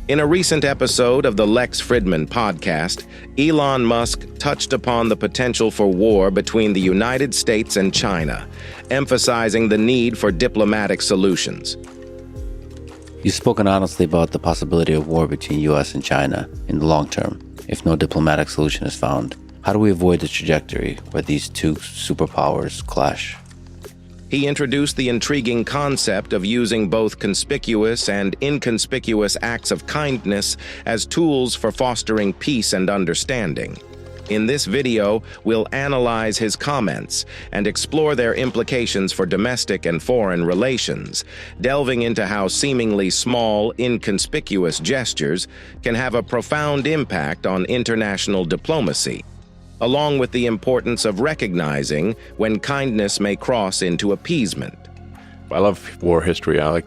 In a recent episode of the Lex Fridman podcast, Elon Musk touched upon the potential for war between the United States and China, emphasizing the need for diplomatic solutions. You've spoken honestly about the possibility of war between U.S. and China in the long term, if no diplomatic solution is found. How do we avoid the trajectory where these two superpowers clash? He introduced the intriguing concept of using both conspicuous and inconspicuous acts of kindness as tools for fostering peace and understanding. In this video, we'll analyze his comments and explore their implications for domestic and foreign relations, delving into how seemingly small, inconspicuous gestures can have a profound impact on international diplomacy, along with the importance of recognizing when kindness may cross into appeasement. I love war history. I like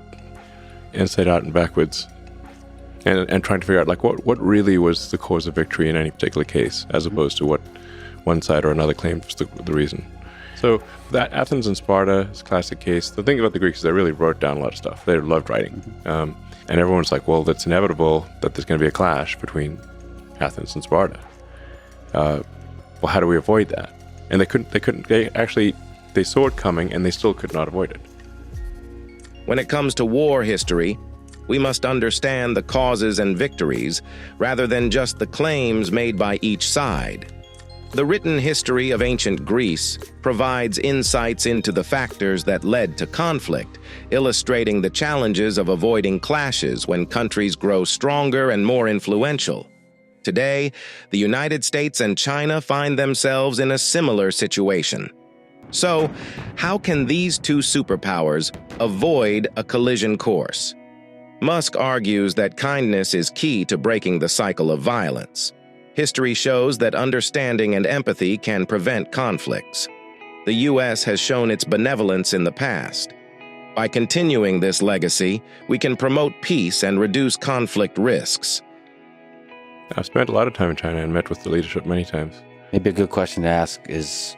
inside out and backwards. And trying to figure out what really was the cause of victory in any particular case, as opposed to what one side or another claimed was the reason. So that Athens and Sparta is a classic case. The thing about the Greeks is they really wrote down a lot of stuff. They loved writing. And everyone's like, well, that's inevitable that there's going to be a clash between Athens and Sparta. Well, how do we avoid that? And they saw it coming and they still could not avoid it. When it comes to war history, we must understand the causes and victories rather than just the claims made by each side. The written history of ancient Greece provides insights into the factors that led to conflict, illustrating the challenges of avoiding clashes when countries grow stronger and more influential. Today, the United States and China find themselves in a similar situation. So, how can these two superpowers avoid a collision course? Musk argues that kindness is key to breaking the cycle of violence. History shows that understanding and empathy can prevent conflicts. The U.S. has shown its benevolence in the past. By continuing this legacy, we can promote peace and reduce conflict risks. I've spent a lot of time in China and met with the leadership many times. Maybe a good question to ask is,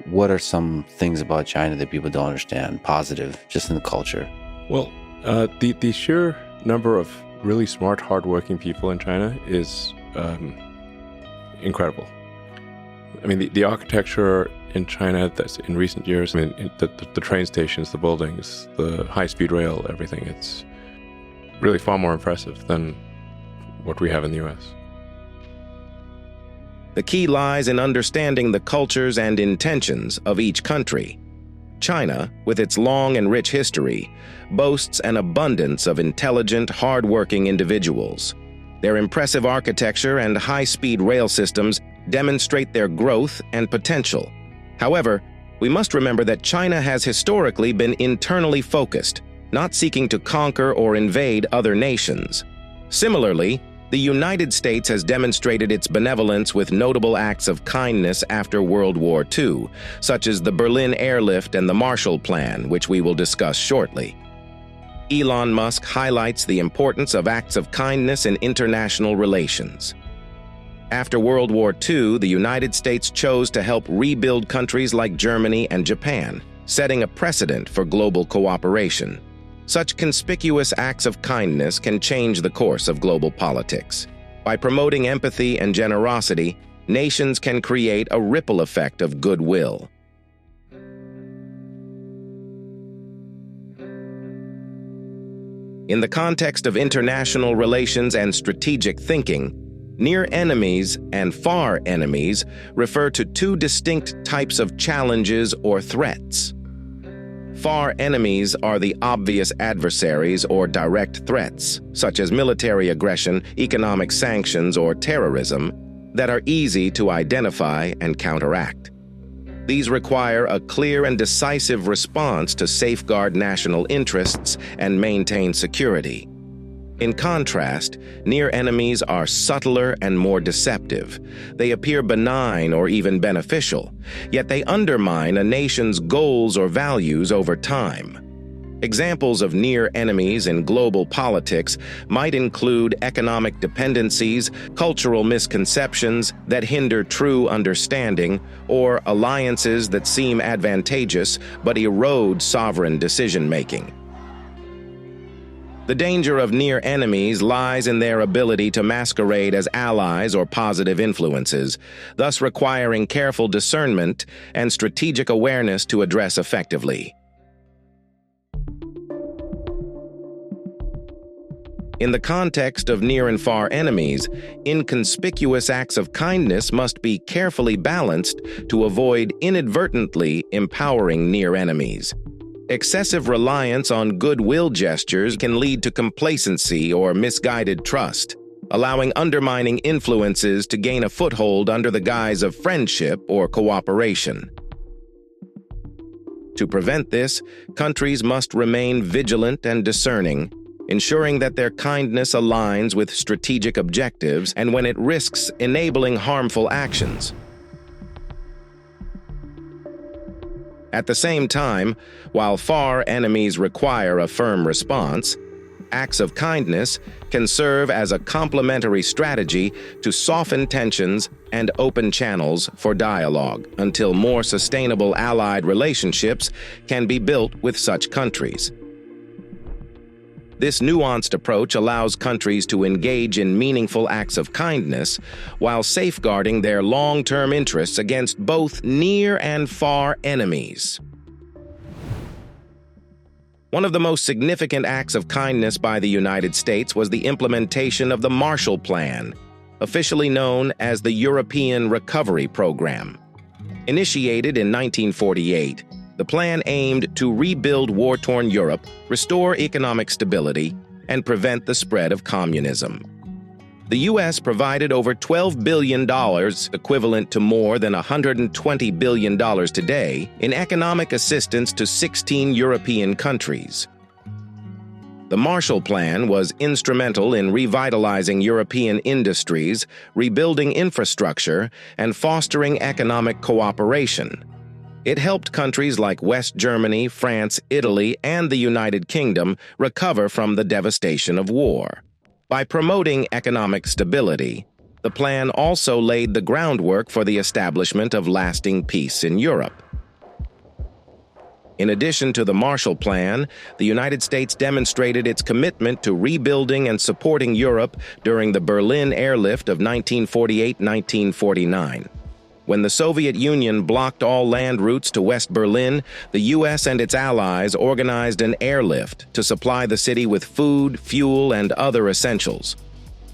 what are some things about China that people don't understand, positive, just in the culture? Well, the sheer number of really smart, hardworking people in China is incredible. I mean, the architecture in China that's in recent years, the train stations, the buildings, the high-speed rail, everything, it's really far more impressive than what we have in the U.S. The key lies in understanding the cultures and intentions of each country. China, with its long and rich history, boasts an abundance of intelligent, hard-working individuals. Their impressive architecture and high-speed rail systems demonstrate their growth and potential. However, we must remember that China has historically been internally focused, not seeking to conquer or invade other nations. Similarly, the United States has demonstrated its benevolence with notable acts of kindness after World War II, such as the Berlin Airlift and the Marshall Plan, which we will discuss shortly. Elon Musk highlights the importance of acts of kindness in international relations. After World War II, the United States chose to help rebuild countries like Germany and Japan, setting a precedent for global cooperation. Such conspicuous acts of kindness can change the course of global politics. By promoting empathy and generosity, nations can create a ripple effect of goodwill. In the context of international relations and strategic thinking, near enemies and far enemies refer to two distinct types of challenges or threats. Far enemies are the obvious adversaries or direct threats, such as military aggression, economic sanctions, or terrorism, that are easy to identify and counteract. These require a clear and decisive response to safeguard national interests and maintain security. In contrast, near enemies are subtler and more deceptive. They appear benign or even beneficial, yet they undermine a nation's goals or values over time. Examples of near enemies in global politics might include economic dependencies, cultural misconceptions that hinder true understanding, or alliances that seem advantageous but erode sovereign decision-making. The danger of near enemies lies in their ability to masquerade as allies or positive influences, thus requiring careful discernment and strategic awareness to address effectively. In the context of near and far enemies, inconspicuous acts of kindness must be carefully balanced to avoid inadvertently empowering near enemies. Excessive reliance on goodwill gestures can lead to complacency or misguided trust, allowing undermining influences to gain a foothold under the guise of friendship or cooperation. To prevent this, countries must remain vigilant and discerning, ensuring that their kindness aligns with strategic objectives and when it risks enabling harmful actions. At the same time, while far enemies require a firm response, acts of kindness can serve as a complementary strategy to soften tensions and open channels for dialogue until more sustainable allied relationships can be built with such countries. This nuanced approach allows countries to engage in meaningful acts of kindness while safeguarding their long-term interests against both near and far enemies. One of the most significant acts of kindness by the United States was the implementation of the Marshall Plan, officially known as the European Recovery Program. Initiated in 1948, the plan aimed to rebuild war-torn Europe, restore economic stability, and prevent the spread of communism. The U.S. provided over $12 billion, equivalent to more than $120 billion today, in economic assistance to 16 European countries. The Marshall Plan was instrumental in revitalizing European industries, rebuilding infrastructure, and fostering economic cooperation. It helped countries like West Germany, France, Italy, and the United Kingdom recover from the devastation of war. By promoting economic stability, the plan also laid the groundwork for the establishment of lasting peace in Europe. In addition to the Marshall Plan, the United States demonstrated its commitment to rebuilding and supporting Europe during the Berlin airlift of 1948-1949. When the Soviet Union blocked all land routes to West Berlin, the U.S. and its allies organized an airlift to supply the city with food, fuel, and other essentials.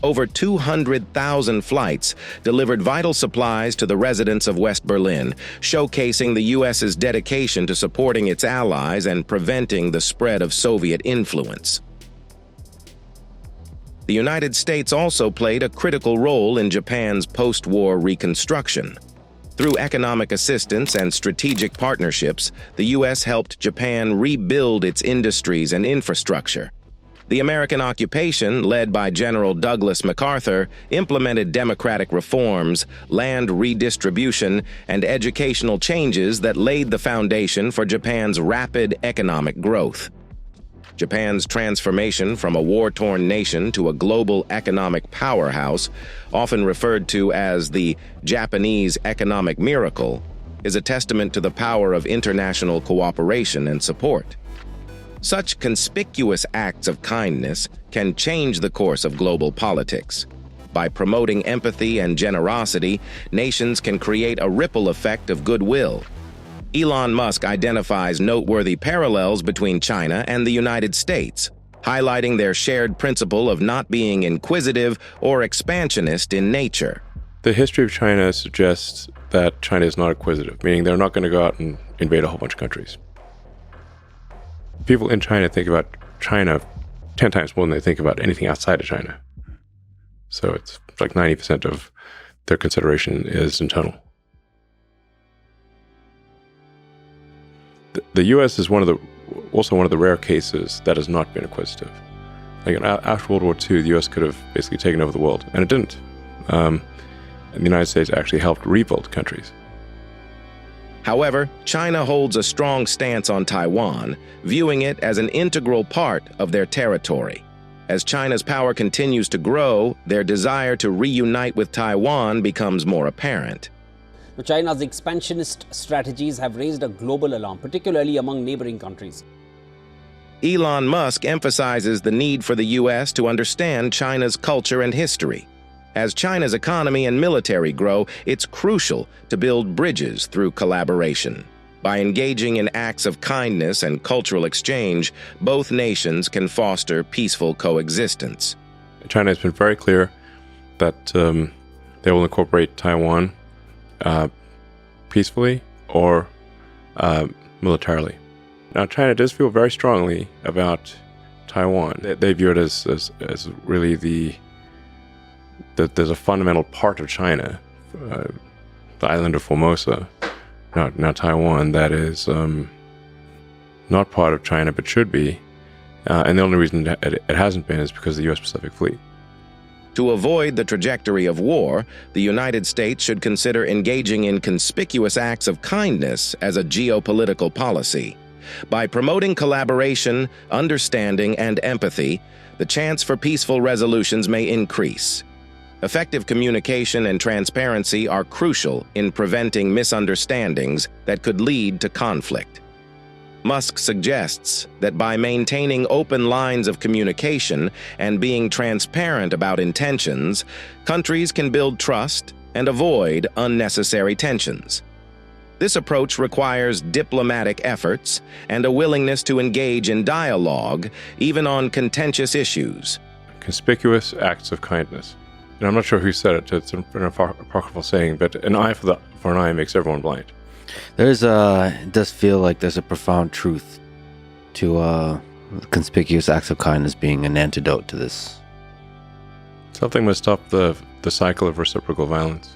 Over 200,000 flights delivered vital supplies to the residents of West Berlin, showcasing the U.S.'s dedication to supporting its allies and preventing the spread of Soviet influence. The United States also played a critical role in Japan's post-war reconstruction. Through economic assistance and strategic partnerships, the U.S. helped Japan rebuild its industries and infrastructure. The American occupation, led by General Douglas MacArthur, implemented democratic reforms, land redistribution, and educational changes that laid the foundation for Japan's rapid economic growth. Japan's transformation from a war-torn nation to a global economic powerhouse, often referred to as the Japanese economic miracle, is a testament to the power of international cooperation and support. Such conspicuous acts of kindness can change the course of global politics. By promoting empathy and generosity, nations can create a ripple effect of goodwill. Elon Musk identifies noteworthy parallels between China and the United States, highlighting their shared principle of not being inquisitive or expansionist in nature. The history of China suggests that China is not acquisitive, meaning they're not going to go out and invade a whole bunch of countries. People in China think about China 10 times more than they think about anything outside of China. So it's like 90% of their consideration is internal. The U.S. is also one of the rare cases that has not been acquisitive. Like after World War II, the U.S. could have basically taken over the world, and it didn't. And the United States actually helped rebuild countries. However, China holds a strong stance on Taiwan, viewing it as an integral part of their territory. As China's power continues to grow, their desire to reunite with Taiwan becomes more apparent. China's expansionist strategies have raised a global alarm, particularly among neighboring countries. Elon Musk emphasizes the need for the U.S. to understand China's culture and history. As China's economy and military grow, it's crucial to build bridges through collaboration. By engaging in acts of kindness and cultural exchange, both nations can foster peaceful coexistence. China has been very clear that they will incorporate Taiwan peacefully or militarily. Now, China does feel very strongly about Taiwan. They view it as really that there's a fundamental part of China, the island of Formosa, not Taiwan, that is not part of China but should be. And the only reason that it hasn't been is because of the U.S. Pacific Fleet. To avoid the trajectory of war, the United States should consider engaging in conspicuous acts of kindness as a geopolitical policy. By promoting collaboration, understanding, and empathy, the chance for peaceful resolutions may increase. Effective communication and transparency are crucial in preventing misunderstandings that could lead to conflict. Musk suggests that by maintaining open lines of communication and being transparent about intentions, countries can build trust and avoid unnecessary tensions. This approach requires diplomatic efforts and a willingness to engage in dialogue, even on contentious issues. Conspicuous acts of kindness. And I'm not sure who said it, it's an apocryphal saying, but an eye for an eye makes everyone blind. It does feel like there's a profound truth to conspicuous acts of kindness being an antidote to this. Something must stop the cycle of reciprocal violence.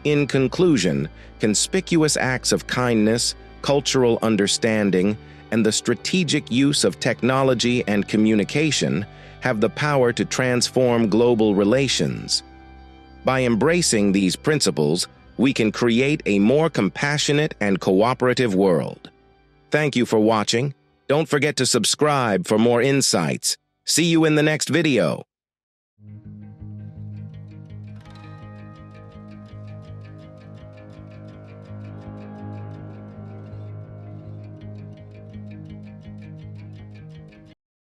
In conclusion, conspicuous acts of kindness, cultural understanding, and the strategic use of technology and communication have the power to transform global relations. By embracing these principles, we can create a more compassionate and cooperative world. Thank you for watching. Don't forget to subscribe for more insights. See you in the next video.